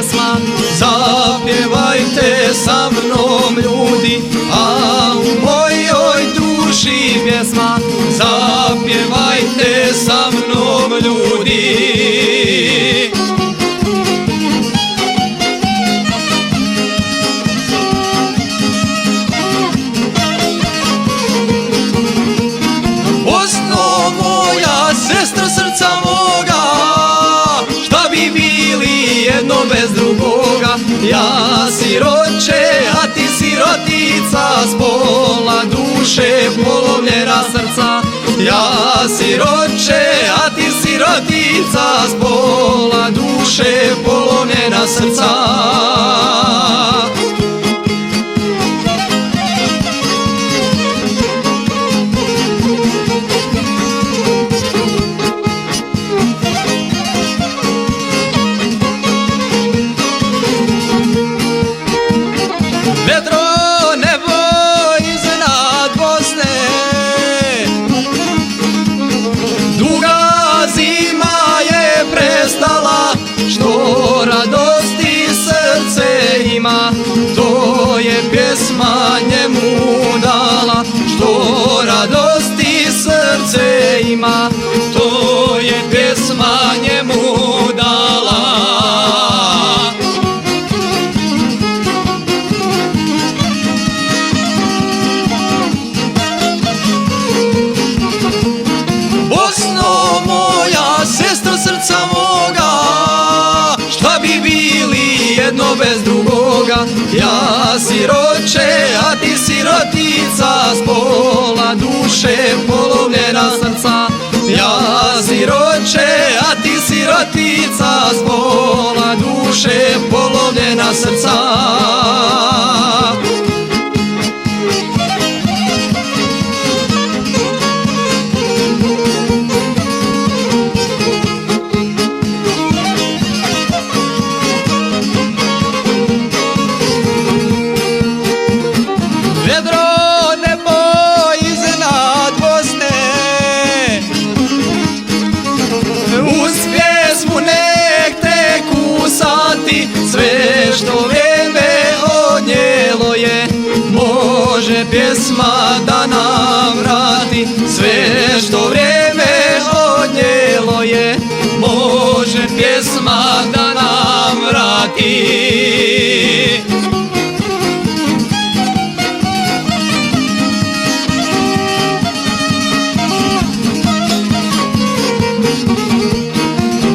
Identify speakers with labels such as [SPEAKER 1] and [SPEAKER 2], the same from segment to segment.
[SPEAKER 1] pjesma. Zapjevajte sa mnom ljudi, a u mojoj duši pjesma. Zapjevajte sa mnom ljudi. Bosno moja, sestra srca moga, šta bi bili jedno bez drugoga. Ja siroče, a ti sirotica, s pola duše polovljena srca. Ja siroče, a ti sirotica, s pola duše polovljena srca. Vedro nebo iznad Bosne, duga zima je prestala, što radosti srce ima, to je pjesma njemu dala. Što radosti srce ima, to je pjesma njemu dala. Bosno moja, sestro srca moga, šta bi bili jedno bez drugoga. Ja siroče, a ti sirotica, s pola duše polovljena srca. Ja siroče, a ti sirotica, s pola duše polovljena srca. Vedro nebo iznad Bosne, uz pjesmu nek te kusati, sve što vrijeme odnijelo je, može pjesma da nam vrati. Sve što vrijeme odnijelo je, može pjesma da nam vrati.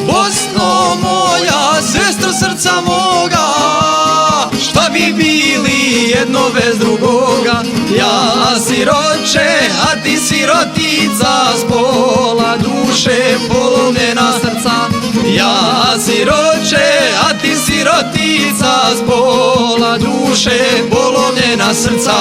[SPEAKER 1] Bosno moja, sestro srca moga, šta bi bili jedno bez drugoga. Ja siroče, a ti sirotica, s pola duše polovljena srca. Ja siroče, a ti sirotica, s pola duše polovljena srca.